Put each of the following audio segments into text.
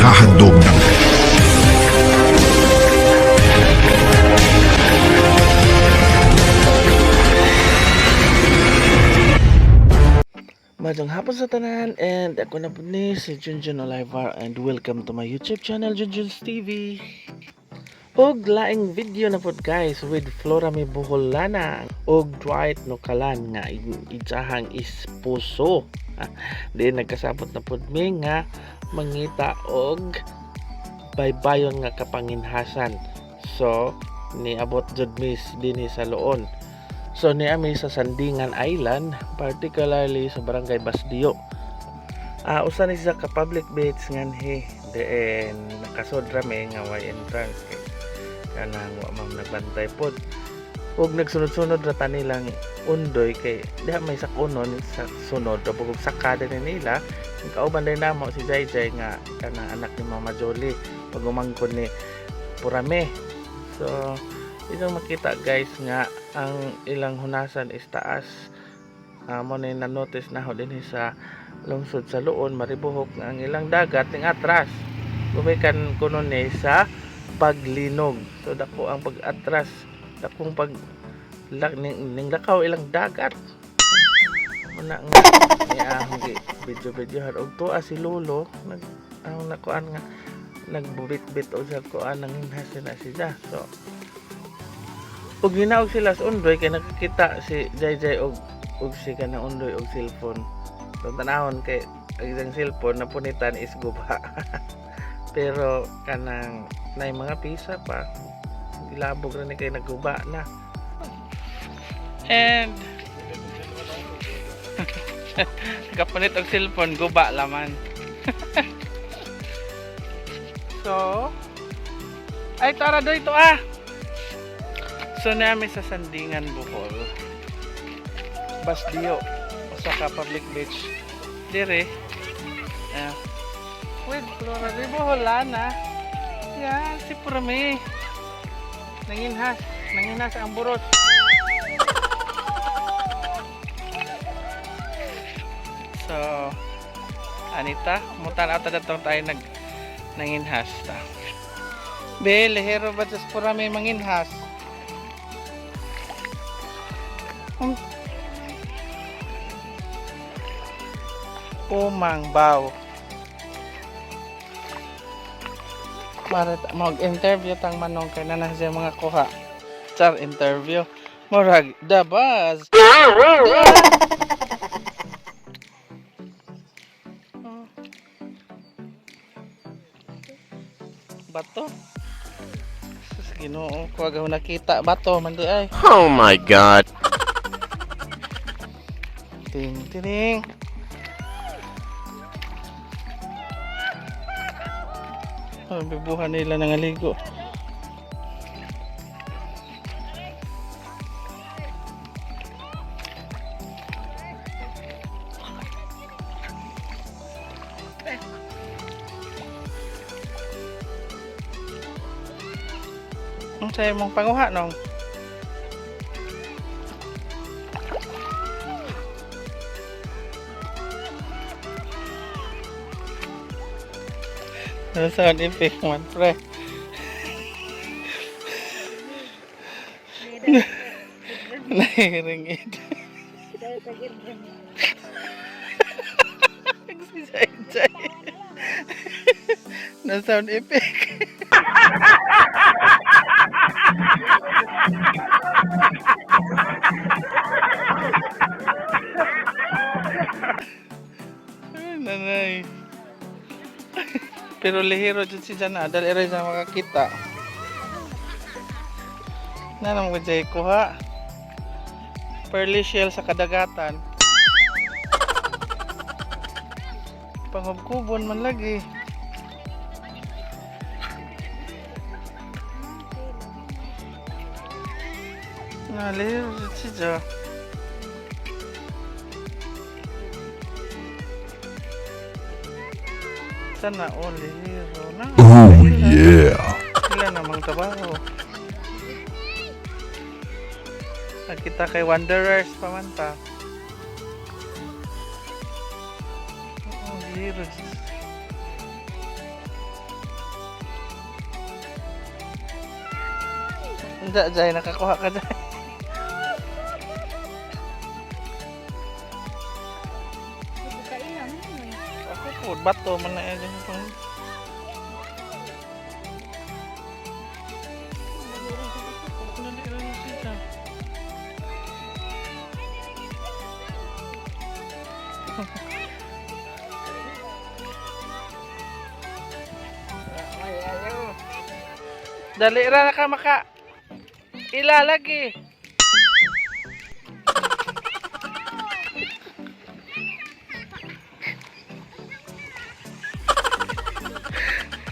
naghahandog ng Magandang hapon sa tanan, and ako na po ni si Junjun Olivar, and welcome to my YouTube channel, Junjun's TV. Og laing video na pod guys with Flora mi Buholana og Dwight Nokalan nga itsahang is puso. Di nagkasabot na pod mi nga mangita og baybayon nga kapanginhasan. So niabot jud mis dinhi sa Loon. So niami sa Sandingan Island, particularly sa Barangay Basdio. Usa ni sa ka public beach nganhi, then nakasodra mi nga way entrance kay kanang wa man nagbantay pod. Ug nagsunod-sunod ra ta nilang undoy kay diha may sakunon sa sunod ug sakada ni nila. Ang kauban din namo si Jay nga kanang anak ni Mama Jolie pag umangkon ni Purame. So itong makita guys nga ang ilang hunasan is taas. Mo na na-notice na ho din sa lungsod sa Loon, maribuhok ang ilang dagat ning atras. Gumikan kuno ni sa paglinog. So dako ang pag-atras, dakong pag ning lakaw ilang dagat. Muna nga niya video og tuwa si Lolo nag nakuan nga nagbubit-bit og sa kuan nang hinhasin na siya. So ug ginaog sila sa undoy kay nakakita si Jay og si kanang undoy og cellphone. So tanahon kay ang isang cellphone na punitan is guba. Pero kanang nay mga pisa pa gilabog ra ni kay naguba na. And kapunit og cellphone guba laman. So ay tara dito So namin sa Sandingan, Bohol, Basdio, usa ka public beach dire. With Flora mi Buholana. Yan, si Purame. Nanginhas ang burot. So, Anita, mutan ata datong tayo nanginhas ta. Be, lehero ba sa Purame manginhas? Umang baw. Marat mag-interview tang manong kay na siya mga kuha. Char interview. Murag dabas. Bato. Sus Ginoo, ko agaw nakita bato man di ay. Oh my god. Ting. Bibuhan nila nangaligo. Ang sayo mong panguha nong. Sound effect man pre. Nahiringid. Jay. Na sound effect. Nanay. Pero lihiro dyan si Jana, dahil eray na makakita. Nanang ko dyan kuha. Pearly shell sa kadagatan. Pangubkubon man lagi. Lihiro dyan si Jana. Sana only hero na. Oh yeah. Sila namang trabaho. Nakita kay Wanderers pamanta. Oh, hero. Ada Jay, nakakuha ka Jay. Ako po, bato man na yan. Dali ra ka maka ilalagi.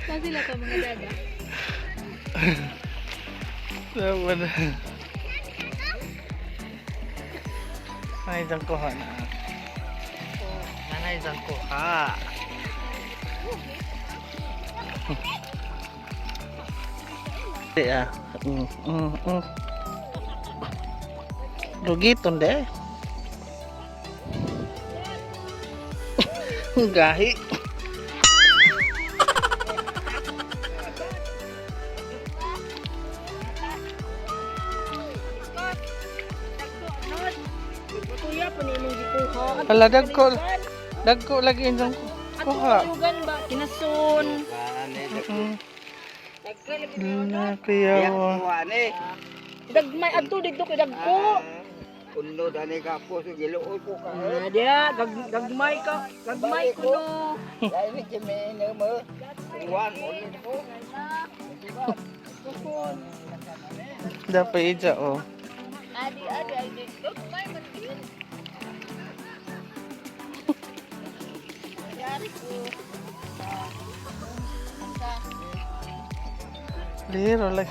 Kasi lang ka mga dada. Saban. Ay, isang kuha na. Nanay, isang kuha. Di ah. Lugiton de. Gahi. Kuya pa ni mong gikuha. Hala, dagko lagi isang kuha. Ato ba kinason. Na kuyawa. Dagmay adto dito kay dagko. Kuno dani ka po sa giluoy ko ka. Dia gagmay ka, gagmay kuno. Dai ni kemi ne mo. Wan ulit ko. Dapat ija oh. Adi gagmay man din. Yari ko. Liro lagi.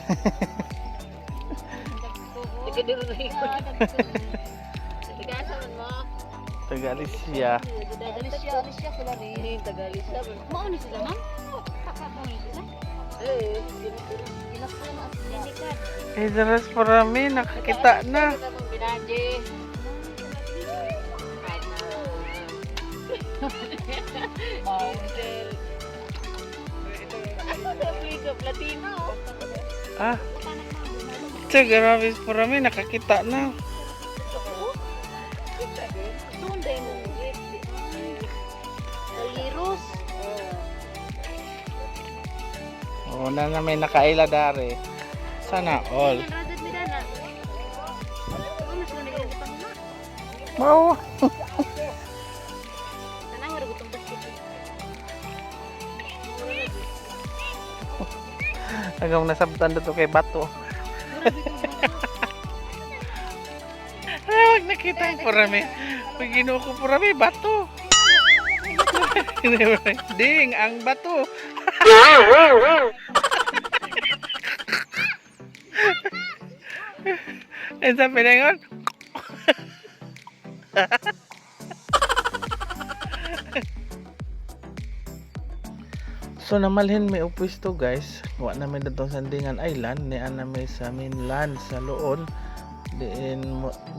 Dito Tagasa man mo. Tagalisya. Tagalisya sila rin. Tagalisya. Mao ni sila ma'am? Taka mo ni sila? Eh, ginasya na as linikan. Eh, daras parami, nakakita na. Namang binaje. Mountain. Ako sa Pligo Platino. Ah, tsa, grabe parami, nakakita na. Sunday mo. Aliros. Oo na may nakaila dari. Sana all. Radad mi dana. Ano mas ganda yung panguna? Mau. Tanang nga gutong basket. Hanggang nasabtan dito kay Bato. Wag nakita yung parami. Pag ginuo ko parami, Bato. Ding, ang Bato. Ang sabi na yun. So namalhin may upwisto guys. Wa namin datong Sandingan Island ni anami sa mainland sa Loon. Diin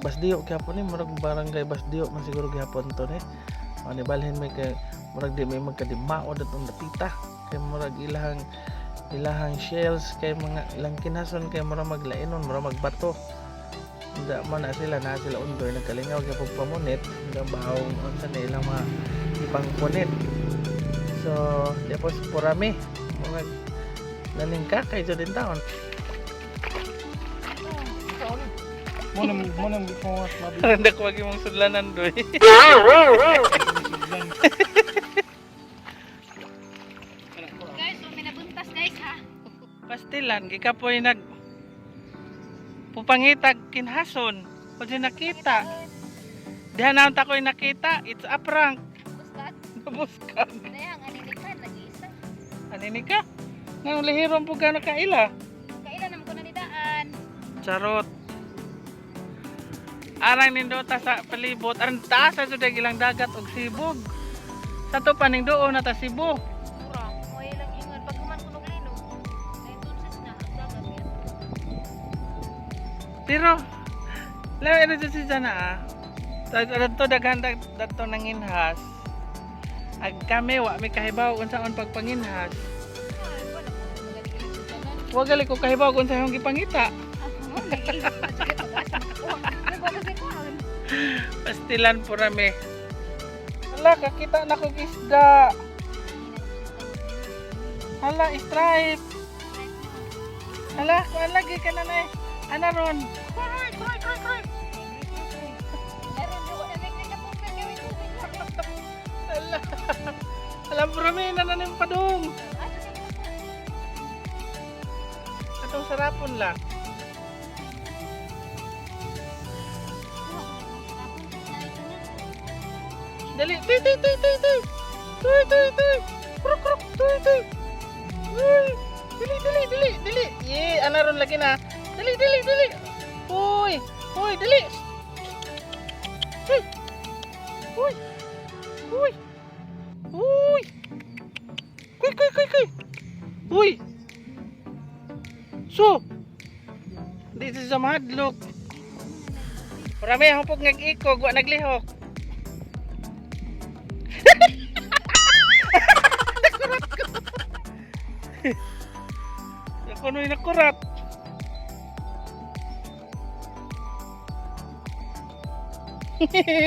Basdio gyapon ni murag barangay Basdio man siguro gyapon to ni. Ani balhin may kay murag di may magkadimao datong dapita. Kay murag ilahang shells kay mga ilang kinason kay murag maglainon murag magbato. Hindi man na sila undoy nagkalingaw gyapon pamunit. Nga baong unsa na ilang mga ibang punit. So, tapos purami mga naningka kay din taon. Mo nang before mabi. Randa ko wagi mong sudlanan doy. Guys, so minabuntas guys ha. Pastilan gikapoy nag pupangitag kinhason. Pag nakita. Dihan naon ta koy nakita, it's a prank. Buskat. Nabuskag. Dayang aninikan nag-isa. Ani ka? Nga lihiron po ka nakaila. Kailan naman ko nanidaan. Charot. Arang nindota sa palibot. Arang taas sa sudah ilang dagat og sibog. Sa to paning doon na ta Cebu. Mura, mo ilang ingon pag kuman kuno lino. Ay tunsis na ang dagat yan. Pero lawa ito si Jana ah. Dito daghan dato nanginhas. Ag kami wa mi kahibaw unsaon pagpanginhas. Ay, wala mo magaling sa tanan. Wa gali ko kahibaw kung sa imong gipangita. Pastilan po rami. Hala, kakita na kong isda. Hala, stripe. Hala, kuan lagi ka na na eh. Ana ron. Kuy, kuy, kuy, kuy. Hala. Hala, rami na na ng padong. Atong sarapon lang. Dali, tuy, tuy, tuy, tuy, tuy. Tuy, tuy, tuy. Kruk, kruk, tuy, tuy. Uy, dili, dili, dili, dili. Ye, ana ron lagi na. Dali, dili, dili. Uy, uy, dili. Uy, uy, uy, uy. Kuy, kuy, kuy, kuy. Uy. So, dito sa mahadlok. Marami hupog ngag-ikog, wa naglihok. Ako na'y nakurat.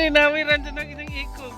Nawiran dyan ang inang ikog.